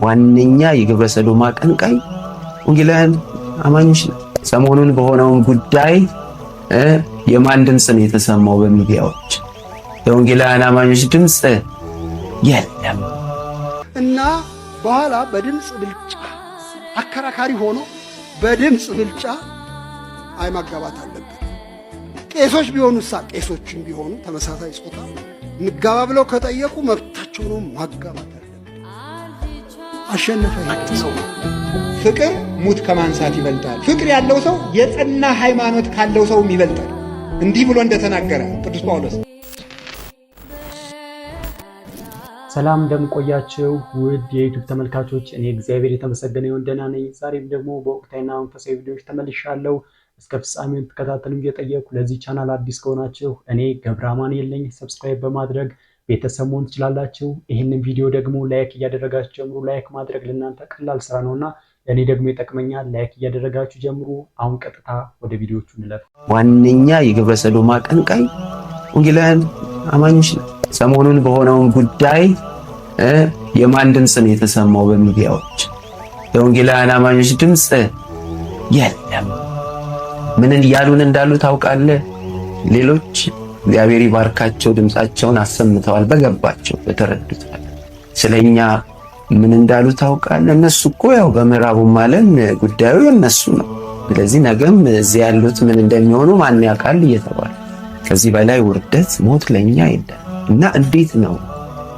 ዋነኛ የግብረ ሰዶም አቀንቃኝ ወንጌላውያን አማኞች ነው። ሰሞኑን በሆነው ጉዳይ የማን ድምጽ ነው የተሰማው? በሚዲያዎች የወንጌላውያን አማኞች ድምጽ የለም እና በኋላ በድምጽ ብልጫ አከራካሪ ሆኖ በድምጽ ብልጫ አይ ማጋባት አለበት። ቄሶች ቢሆኑሳ ቄሶችም ቢሆኑ ተመሳሳይ ጾታ እንጋባ ብለው ከጠየቁ መብታቸው ነው ማጋባት አለበት። አሸነፈ ሰው ፍቅር ሙት ከማንሳት ይበልጣል። ፍቅር ያለው ሰው የጸና ሃይማኖት ካለው ሰውም ይበልጣል። እንዲህ ብሎ እንደተናገረ ቅዱስ ጳውሎስ። ሰላም እንደምቆያችሁ ውድ የዩቲዩብ ተመልካቾች፣ እኔ እግዚአብሔር የተመሰገነ ይሁን ደህና ነኝ። ዛሬም ደግሞ በወቅታዊና መንፈሳዊ ቪዲዮዎች ተመልሻለሁ። እስከ ፍጻሜው ተከታተሉኝ እየጠየኩ ለዚህ ቻናል አዲስ ከሆናችሁ እኔ ገብረአማን የለኝ ሰብስክራይብ በማድረግ ቤተሰብ መሆን ትችላላችሁ። ይህንን ቪዲዮ ደግሞ ላይክ እያደረጋችሁ ጀምሩ። ላይክ ማድረግ ለእናንተ ቀላል ስራ ነውና ለእኔ ደግሞ ይጠቅመኛል። ላይክ እያደረጋችሁ ጀምሩ። አሁን ቀጥታ ወደ ቪዲዮቹ እንለፍ። ዋነኛ የግብረ ሰዶም አቀንቃኝ ወንጌላውያን አማኞች ነው። ሰሞኑን በሆነው ጉዳይ የማን ድምጽ ነው የተሰማው? በሚዲያዎች የወንጌላውያን አማኞች ድምጽ የለም። ምን እያሉን እንዳሉ ታውቃለህ? ሌሎች እግዚአብሔር ይባርካቸው ድምጻቸውን አሰምተዋል። በገባቸው በተረዱት ስለኛ ምን እንዳሉ ታውቃለህ? እነሱ እኮ ያው በምዕራቡም ዓለም ጉዳዩ የነሱ ነው። ስለዚህ ነገም እዚህ ያሉት ምን እንደሚሆኑ ማን ያውቃል እየተባለ ከዚህ በላይ ውርደት ሞት ለኛ የለም። እና እንዴት ነው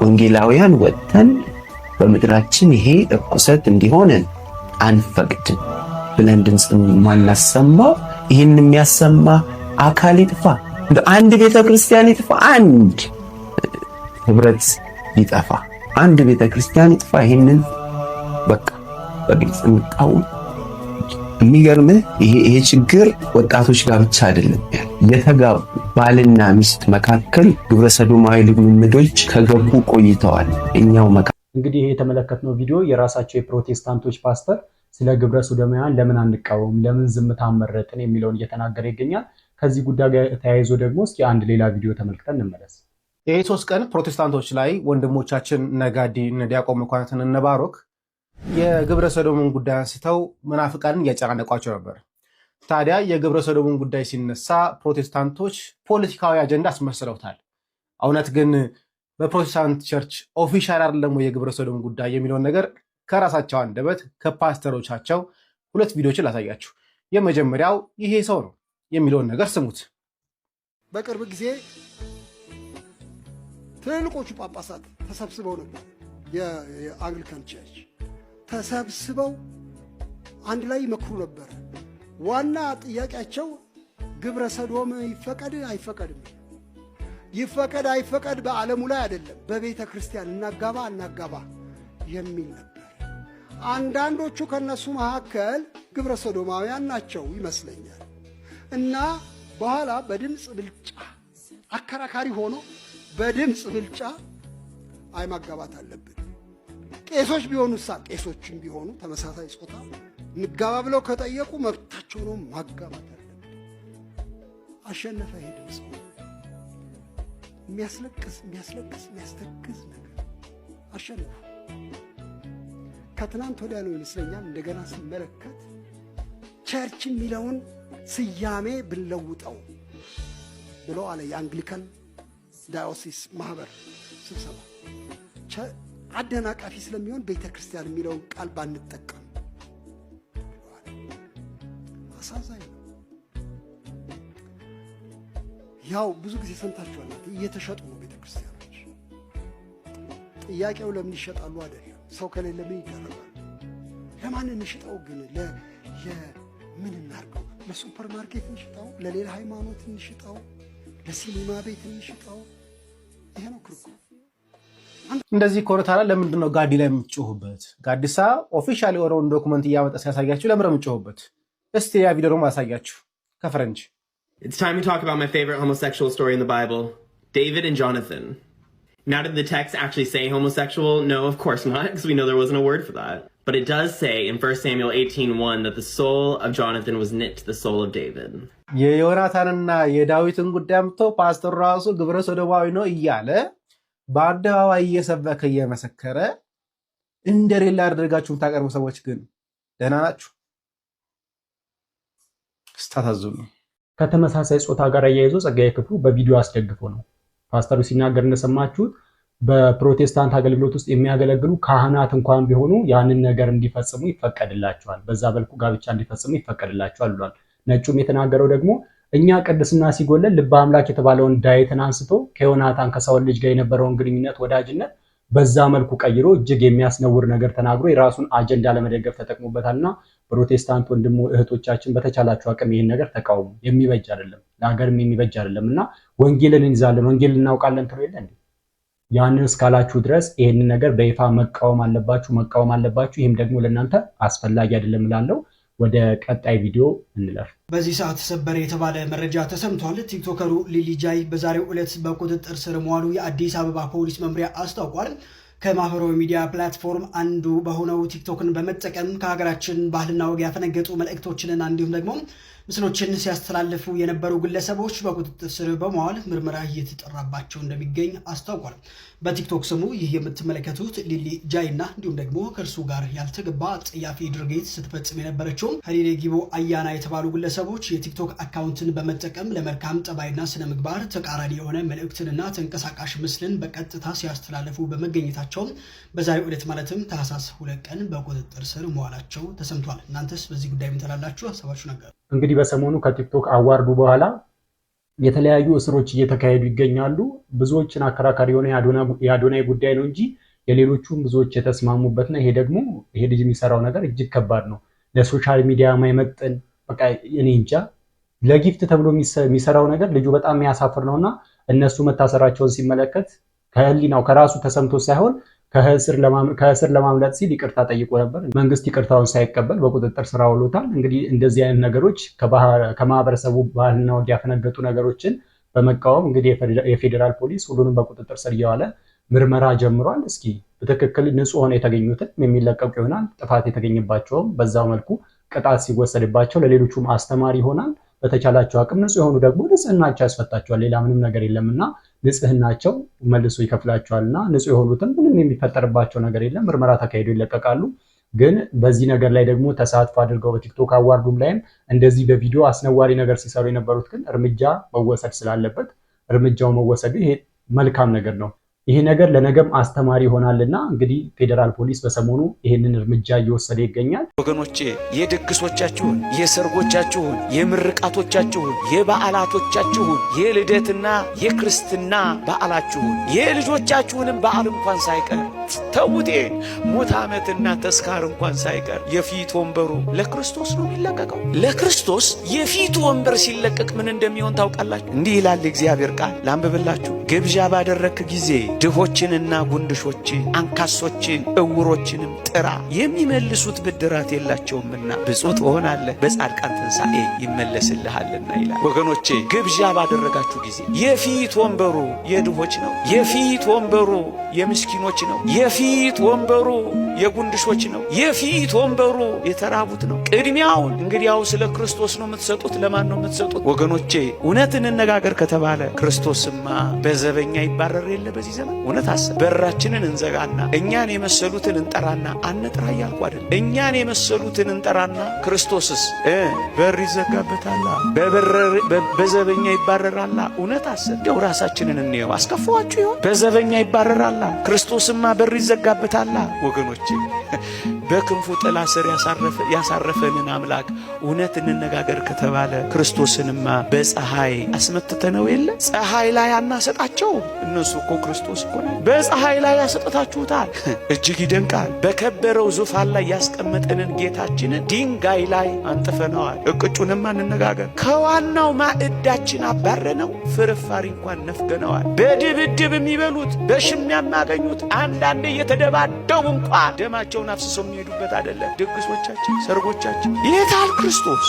ወንጌላውያን ወጥተን በምድራችን ይሄ እርኩሰት እንዲሆን አንፈቅድም ብለን ድምጽ ማናሰማው? ይህን የሚያሰማ አካል ይጥፋ። አንድ ቤተክርስቲያን ይጥፋ፣ አንድ ህብረት ይጠፋ፣ አንድ ቤተክርስቲያን ይጥፋ። ይሄንን በቃ በግልጽ እንቃወም። የሚገርምህ ይሄ ችግር ወጣቶች ጋር ብቻ አይደለም። የተጋቡ ባልና ሚስት መካከል ግብረ ሰዶማዊ ልምምዶች ከገቡ ቆይተዋል። እኛው እንግዲህ ይሄ የተመለከትነው ቪዲዮ የራሳቸው የፕሮቴስታንቶች ፓስተር ስለ ግብረ ሰዶማውያን ለምን አንቃወም፣ ለምን ዝምታ መረጥን የሚለውን እየተናገረ ይገኛል። ከዚህ ጉዳይ ጋር ተያይዞ ደግሞ እስኪ አንድ ሌላ ቪዲዮ ተመልክተን እንመለስ። ይሄ 3 ቀን ፕሮቴስታንቶች ላይ ወንድሞቻችን ነጋዲ፣ ዲያቆን መኳንንትን፣ ባሮክ የግብረ ሰዶምን ጉዳይ አንስተው መናፍቃንን እያጨናነቋቸው ነበር። ታዲያ የግብረ ሰዶምን ጉዳይ ሲነሳ ፕሮቴስታንቶች ፖለቲካዊ አጀንዳ አስመስለውታል። እውነት ግን በፕሮቴስታንት ቸርች ኦፊሻል አይደለም የግብረ ሰዶም ጉዳይ የሚለውን ነገር ከራሳቸው አንደበት ከፓስተሮቻቸው 2 ቪዲዮችን ላሳያችሁ። የመጀመሪያው ይሄ ሰው ነው የሚለውን ነገር ስሙት። በቅርብ ጊዜ ትልልቆቹ ጳጳሳት ተሰብስበው ነበር። የአንግሊካን ቸርች ተሰብስበው አንድ ላይ ይመክሩ ነበር። ዋና ጥያቄያቸው ግብረ ሰዶም ይፈቀድ አይፈቀድም፣ ይፈቀድ አይፈቀድ በዓለሙ ላይ አይደለም፣ በቤተ ክርስቲያን እናጋባ አናጋባ የሚል ነበር። አንዳንዶቹ ከነሱ መካከል ግብረ ሰዶማውያን ናቸው ይመስለኛል። እና በኋላ በድምፅ ብልጫ አከራካሪ ሆኖ በድምፅ ብልጫ አይ ማጋባት አለብን። ቄሶች ቢሆኑሳ ቄሶችም ቢሆኑ ተመሳሳይ ጾታ እንጋባ ብለው ከጠየቁ መብታቸው ነው ማጋባት አለብን። አሸነፈ። ይሄ ድምፅ የሚያስተክዝ ነገር አሸነፈ። ከትናንት ወዲያ ነው ይመስለኛል እንደገና ሲመለከት ቸርች የሚለውን ስያሜ ብንለውጠው ብሎ አለ የአንግሊካን ዳዮሲስ ማህበር ስብሰባ። አደናቃፊ ስለሚሆን ቤተ ክርስቲያን የሚለውን ቃል ባንጠቀም ብለዋል። አሳዛኝ ነው። ያው ብዙ ጊዜ ሰምታችኋል፣ እየተሸጡ ነው ቤተ ክርስቲያኖች። ጥያቄው ለምን ይሸጣሉ አይደለም፣ ሰው ከሌለ ምን ይደረጋል? ለማን እንሽጠው ግን? ምን እናርገው? ለሱፐር ማርኬት እንሽጠው? ለሌላ ሃይማኖት እንሽጠው? ለሲኒማ ቤት እንሽጠው? ይሄ ነው ክርክሩ። እንደዚህ ከሆነ ታዲያ ለምንድን ነው ጋዲ ላይ የምትጮሁበት? ጋዲሳ ኦፊሻል የሆነውን ዶክመንት እያመጣ ሲያሳያችሁ ለምን ነው የምትጮሁበት? እስቲ ያ ቪዲዮ ደግሞ አሳያችሁ ከፈረንጅ። It's time to talk about my favorite homosexual story in the Bible, David and Jonathan. Now, did the text actually say homosexual? No, of course not, because we know there wasn't a word for that. But it does say in 1 Samuel 18:1 that the soul of Jonathan was knit to the soul of David. የዮናታንና የዳዊትን ጉዳይ አምጥቶ ፓስተር ራሱ ግብረ ሰዶማዊ ነው እያለ በአደባባይ እየሰበከ እየመሰከረ እንደሌላ አድርጋችሁ የምታቀርቡ ሰዎች ግን ደህና ናችሁ? ስታታዝኑ። ከተመሳሳይ ጾታ ጋር አያይዞ ጸጋዬ ክፍሉ በቪዲዮ አስደግፎ ነው ፓስተሩ ሲናገር እንደሰማችሁት በፕሮቴስታንት አገልግሎት ውስጥ የሚያገለግሉ ካህናት እንኳን ቢሆኑ ያንን ነገር እንዲፈጽሙ ይፈቀድላቸዋል፣ በዛ መልኩ ጋብቻ እንዲፈጽሙ ይፈቀድላቸዋል ብሏል። ነጩም የተናገረው ደግሞ እኛ ቅድስና ሲጎለን ልበ አምላክ የተባለውን ዳዊትን አንስቶ ከዮናታን ከሳውል ልጅ ጋር የነበረውን ግንኙነት ወዳጅነት በዛ መልኩ ቀይሮ እጅግ የሚያስነውር ነገር ተናግሮ የራሱን አጀንዳ ለመደገፍ ተጠቅሞበታልና ፕሮቴስታንት ወንድሙ እህቶቻችን በተቻላችሁ አቅም ይሄን ነገር ተቃውሙ። የሚበጅ አይደለም፣ ለሀገርም የሚበጅ አይደለምና ወንጌልን እንይዛለን ወንጌልን እናውቃለን ትሉ የለ እንዴ? ያንን እስካላችሁ ድረስ ይሄንን ነገር በይፋ መቃወም አለባችሁ። ይህም ደግሞ ለእናንተ አስፈላጊ አይደለም እላለሁ። ወደ ቀጣይ ቪዲዮ እንለፍ። በዚህ ሰዓት ሰበር የተባለ መረጃ ተሰምቷል። ቲክቶከሩ ሊሊ ጃይ በዛሬው ዕለት በቁጥጥር ስር መዋሉ የአዲስ አበባ ፖሊስ መምሪያ አስታውቋል። ከማህበራዊ ሚዲያ ፕላትፎርም አንዱ በሆነው ቲክቶክን በመጠቀም ከሀገራችን ባህልና ወግ ያፈነገጡ መልእክቶችንና እንዲሁም ደግሞ ምስሎችን ሲያስተላልፉ የነበሩ ግለሰቦች በቁጥጥር ስር በመዋል ምርመራ እየተጠራባቸው እንደሚገኝ አስታውቋል። በቲክቶክ ስሙ ይህ የምትመለከቱት ሊሊ ጃይ እና እንዲሁም ደግሞ ከእርሱ ጋር ያልተገባ አጸያፊ ድርጊት ስትፈጽም የነበረችው ሀሊሌ ጊቦ አያና የተባሉ ግለሰቦች የቲክቶክ አካውንትን በመጠቀም ለመልካም ጠባይና ስነ ምግባር ተቃራኒ የሆነ መልእክትንና ተንቀሳቃሽ ምስልን በቀጥታ ሲያስተላልፉ በመገኘታቸውም በዛሬው ዕለት ማለትም ታህሳስ 2 ቀን በቁጥጥር ስር መዋላቸው ተሰምቷል። እናንተስ በዚህ ጉዳይ ምን ትላላችሁ? ሀሳባችሁ ነገር እንግዲህ በሰሞኑ ከቲክቶክ አዋርዱ በኋላ የተለያዩ እስሮች እየተካሄዱ ይገኛሉ። ብዙዎችን አከራካሪ የሆነ የአዶናይ ጉዳይ ነው እንጂ የሌሎቹም ብዙዎች የተስማሙበት ነው። ይሄ ልጅ የሚሰራው ነገር እጅግ ከባድ ነው። ለሶሻል ሚዲያ ማይመጥን በቃ እኔ እንጃ። ለጊፍት ተብሎ የሚሰራው ነገር ልጁ በጣም የሚያሳፍር ነውና እነሱ መታሰራቸውን ሲመለከት ከህሊናው ከራሱ ተሰምቶ ሳይሆን ከእስር ለማምለጥ ሲል ይቅርታ ጠይቆ ነበር። መንግስት ይቅርታውን ሳይቀበል በቁጥጥር ስር አውሎታል። እንግዲህ እንደዚህ አይነት ነገሮች ከማህበረሰቡ ባህልና ወግ ያፈነገጡ ነገሮችን በመቃወም እንግዲህ የፌዴራል ፖሊስ ሁሉንም በቁጥጥር ስር እያዋለ ምርመራ ጀምሯል። እስኪ በትክክል ንጹህ ሆነው የተገኙትን የሚለቀቁ ይሆናል። ጥፋት የተገኘባቸውም በዛው መልኩ ቅጣት ሲወሰድባቸው ለሌሎቹም አስተማሪ ይሆናል። በተቻላቸው አቅም ንጹህ የሆኑ ደግሞ ንጽህናቸው ያስፈታቸዋል። ሌላ ምንም ነገር የለምና ንጽህናቸው መልሶ ይከፍላቸዋልና ንጹህ የሆኑትም ምንም የሚፈጠርባቸው ነገር የለም። ምርመራ ተካሂዶ ይለቀቃሉ። ግን በዚህ ነገር ላይ ደግሞ ተሳትፎ አድርገው በቲክቶክ አዋርዱም ላይም እንደዚህ በቪዲዮ አስነዋሪ ነገር ሲሰሩ የነበሩት ግን እርምጃ መወሰድ ስላለበት እርምጃው መወሰዱ ይሄ መልካም ነገር ነው። ይሄ ነገር ለነገም አስተማሪ ይሆናልና እንግዲህ ፌዴራል ፖሊስ በሰሞኑ ይሄንን እርምጃ እየወሰደ ይገኛል። ወገኖቼ የድግሶቻችሁን፣ የሰርጎቻችሁን፣ የምርቃቶቻችሁን፣ የበዓላቶቻችሁን፣ የልደትና የክርስትና በዓላችሁን፣ የልጆቻችሁንም በዓል እንኳን ሳይቀር ተውቴን ሞት ዓመትና ተስካር እንኳን ሳይቀር የፊት ወንበሩ ለክርስቶስ ነው የሚለቀቀው። ለክርስቶስ የፊት ወንበር ሲለቀቅ ምን እንደሚሆን ታውቃላችሁ? እንዲህ ይላል እግዚአብሔር ቃል፣ ላንብብላችሁ። ግብዣ ባደረክ ጊዜ ድሆችንና ጉንድሾችን፣ አንካሶችን፣ እውሮችንም ጥራ፣ የሚመልሱት ብድራት የላቸውምና ብፁዕ ትሆናለህ፣ በጻድቃን ትንሣኤ ይመለስልሃልና ይላል። ወገኖቼ ግብዣ ባደረጋችሁ ጊዜ የፊት ወንበሩ የድሆች ነው፣ የፊት ወንበሩ የምስኪኖች ነው፣ የፊት ወንበሩ የጉንድሾች ነው፣ የፊት ወንበሩ የተራቡት ነው። ቅድሚያውን እንግዲያው ስለ ክርስቶስ ነው የምትሰጡት። ለማን ነው የምትሰጡት? ወገኖቼ እውነት እንነጋገር ከተባለ ክርስቶስማ በዘበኛ ይባረር የለ በዚህ ዘመን። እውነት አሰብ በራችንን እንዘጋና እኛን የመሰሉትን እንጠራና አንጥራ እያልኩ አይደል። እኛን የመሰሉትን እንጠራና ክርስቶስስ በር ይዘጋበታላ፣ በዘበኛ ይባረራላ። እውነት አሰብ እንደው ራሳችንን እንየው። አስከፋዋችሁ ይሆን? በዘበኛ ይባረራላ፣ ክርስቶስማ በር ይዘጋበታላ። ወገኖቼ በክንፉ ጥላ ስር ያሳረፈንን አምላክ እውነት እንነጋገር ከተባለ ክርስቶስንማ በፀሐይ አስመትተነው የለ? ፀሐይ ላይ አናሰጣቸው። እነሱ እኮ ክርስቶስ እኮ ነው። በፀሐይ ላይ ያሰጣችሁታል። እጅግ ይደንቃል። በከበረው ዙፋን ላይ ያስቀመጠንን ጌታችንን ድንጋይ ላይ አንጥፈነዋል። እቅጩንማ እንነጋገር። ከዋናው ማዕዳችን አባረነው፣ ፍርፋሪ እንኳን ነፍገነዋል። በድብድብ የሚበሉት በሽሚያ የሚያገኙት አንዳንዴ እየተደባደቡ እንኳን ደማቸውን አፍስሰው የሚሄዱበት አይደለም ድግሶቻችን፣ ሰርጎቻችን። የታል ክርስቶስ?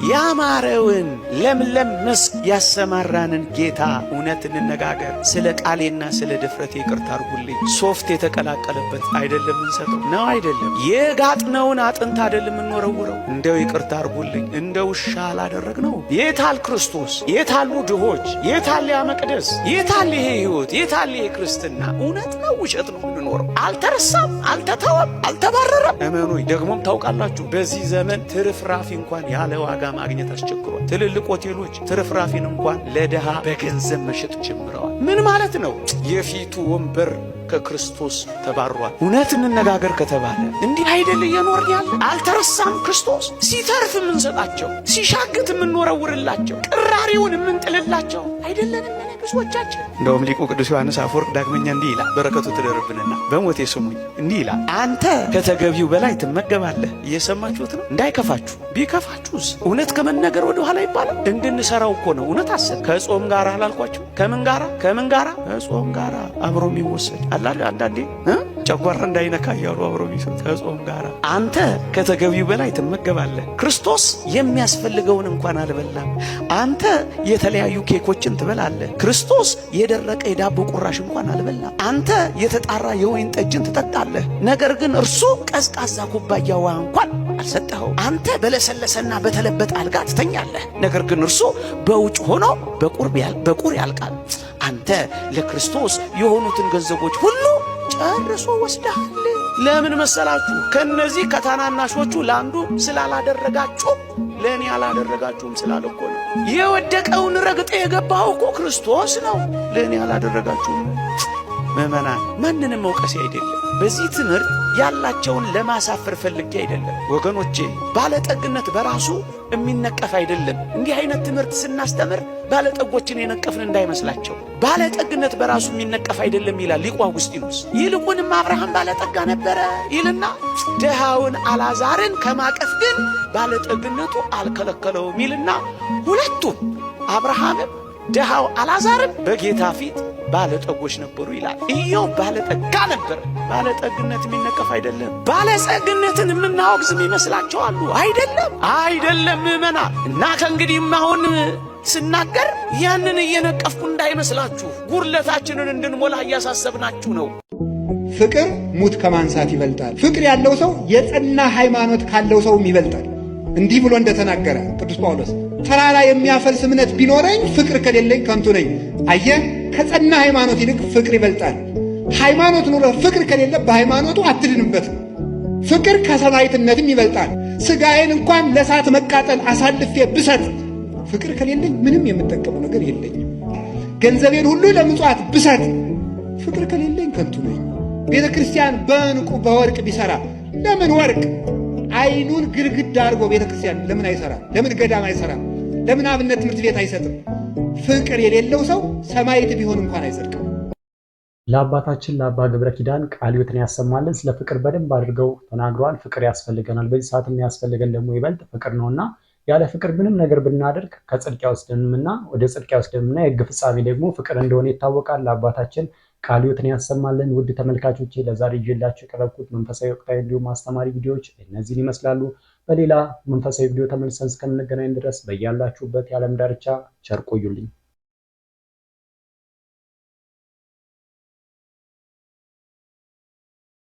ያማረውን ለምለም መስክ ያሰማራንን ጌታ እውነት እንነጋገር። ስለ ቃሌና ስለ ድፍረቴ ይቅርታ አድርጉልኝ። ሶፍት የተቀላቀለበት አይደለም እንሰጠው ነው አይደለም። የጋጥነውን አጥንት አይደለም እንወረውረው። እንደው ይቅርታ አድርጉልኝ፣ እንደ ውሻ አላደረግነው። የታል ክርስቶስ? የታሉ ድሆች? የታል ያ መቅደስ? የታል ይሄ ህይወት? የታል ይሄ ክርስትና? እውነት ነው ውሸት? በውሸት ነው የምንኖረው። አልተረሳም፣ አልተተወም፣ አልተባረረም። እመኑኝ። ደግሞም ታውቃላችሁ በዚህ ዘመን ትርፍራፊ እንኳን ያለ ዋጋ ማግኘት አስቸግሯል። ትልልቅ ሆቴሎች ትርፍራፊን እንኳን ለድሃ በገንዘብ መሸጥ ጀምረዋል። ምን ማለት ነው? የፊቱ ወንበር ከክርስቶስ ተባሯል። እውነት እንነጋገር ከተባለ እንዲህ አይደል እየኖርን ያለ? አልተረሳም ክርስቶስ። ሲተርፍ የምንሰጣቸው፣ ሲሻግት የምንወረውርላቸው፣ ቅራሪውን የምንጥልላቸው አይደለንም ብዙዎቻችን። እንደውም ሊቁ ቅዱስ ዮሐንስ አፈወርቅ ዳግመኛ እንዲህ ይላል፣ በረከቱ ትደርብንና በሞቴ ስሙኝ። እንዲህ ይላል፣ አንተ ከተገቢው በላይ ትመገባለህ። እየሰማችሁት ነው? እንዳይከፋችሁ። ቢከፋችሁስ እውነት ከመነገር ወደ ኋላ ይባላል። እንድንሰራው እኮ ነው። እውነት አሰብ ከጾም ጋር አላልኳችሁ? ከምን ጋራ? ከጾም ጋር አብሮ የሚወሰድ አላለ። አንዳንዴ ጨጓራ እንዳይነካ እያሉ አብሮ የሚሰጥ ከጾም ጋር። አንተ ከተገቢው በላይ ትመገባለህ። ክርስቶስ የሚያስፈልገውን እንኳን አልበላም። አንተ የተለያዩ ኬኮችን ትበላለህ። ክርስቶስ የደረቀ የዳቦ ቁራሽ እንኳን አልበላም። አንተ የተጣራ የወይን ጠጅን ትጠጣለህ። ነገር ግን እርሱ ቀዝቃዛ ኩባያ ውሃ እንኳን አልሰጠኸው። አንተ በለሰለሰና በተለበጠ አልጋ ትተኛለህ። ነገር ግን እርሱ በውጭ ሆኖ በቁር ያልቃል። አንተ ለክርስቶስ የሆኑትን ገንዘቦች ሁሉ ጨርሶ ወስደሃል። ለምን መሰላችሁ? ከነዚህ ከታናናሾቹ ለአንዱ ስላላደረጋችሁ ለእኔ አላደረጋችሁም ስላለ እኮ ነው። የወደቀውን ረግጠ የገባው እኮ ክርስቶስ ነው። ለእኔ አላደረጋችሁም። ምዕመናን ማንንም መውቀሴ አይደለም። በዚህ ትምህርት ያላቸውን ለማሳፈር ፈልጌ አይደለም ወገኖቼ። ባለጠግነት በራሱ የሚነቀፍ አይደለም። እንዲህ አይነት ትምህርት ስናስተምር ባለጠጎችን የነቀፍን እንዳይመስላቸው። ባለጠግነት በራሱ የሚነቀፍ አይደለም ይላል ሊቁ አውግስጢኖስ። ይልቁንም አብርሃም ባለጠጋ ነበረ ይልና ድሃውን አልዓዛርን ከማቀፍ ግን ባለጠግነቱ አልከለከለውም ይልና ሁለቱም አብርሃምም ድሃው አልዓዛርም በጌታ ፊት ባለጠጎች ነበሩ ይላል። ኢዮብ ባለጠጋ ነበር። ባለጠግነት የሚነቀፍ አይደለም። ባለጸግነትን የምናወግዝ ይመስላቸው አሉ። አይደለም ምዕመናን። እና ከእንግዲህም አሁን ስናገር ያንን እየነቀፍኩ እንዳይመስላችሁ፣ ጉርለታችንን እንድንሞላ እያሳሰብናችሁ ነው። ፍቅር ሙት ከማንሳት ይበልጣል። ፍቅር ያለው ሰው የጸና ሃይማኖት ካለው ሰውም ይበልጣል። እንዲህ ብሎ እንደተናገረ ቅዱስ ጳውሎስ ተራራ የሚያፈልስ እምነት ቢኖረኝ ፍቅር ከሌለኝ ከንቱ ነኝ። አየህ፣ ከጸና ሃይማኖት ይልቅ ፍቅር ይበልጣል። ሃይማኖት ኑሮ ፍቅር ከሌለ በሃይማኖቱ አትድንበትም። ፍቅር ከሰማዕትነትም ይበልጣል። ሥጋዬን እንኳን ለእሳት መቃጠል አሳልፌ ብሰጥ ፍቅር ከሌለኝ ምንም የምጠቀመው ነገር የለኝም። ገንዘቤን ሁሉ ለምጽዋት ብሰጥ ፍቅር ከሌለኝ ከንቱ ነኝ። ቤተ ክርስቲያን በዕንቁ በወርቅ ቢሰራ ለምን ወርቅ አይኑን ግድግዳ አድርጎ ቤተ ክርስቲያን ለምን አይሰራም? ለምን ገዳም አይሰራም? ለምን አብነት ትምህርት ቤት አይሰጥም? ፍቅር የሌለው ሰው ሰማዕት ቢሆን እንኳን አይጸድቅም። ለአባታችን ለአባ ገብረ ኪዳን ቃለ ሕይወትን ያሰማልን። ስለ ፍቅር በደንብ አድርገው ተናግረዋል። ፍቅር ያስፈልገናል። በዚህ ሰዓት የሚያስፈልገን ደግሞ ይበልጥ ፍቅር ነውና ያለ ፍቅር ምንም ነገር ብናደርግ ከጽድቅ ያወስደንምና ወደ ጽድቅ ያወስደንምና የሕግ ፍጻሜ ደግሞ ፍቅር እንደሆነ ይታወቃል። ለአባታችን ቃለ ሕይወትን ያሰማልን። ውድ ተመልካቾቼ ለዛሬ ይዤላችሁ የቀረብኩት መንፈሳዊ ወቅታዊ እንዲሁም አስተማሪ ቪዲዮዎች እነዚህን ይመስላሉ። በሌላ መንፈሳዊ ቪዲዮ ተመልሰን እስከምንገናኝ ድረስ በያላችሁበት የዓለም ዳርቻ ቸር ቆዩልኝ።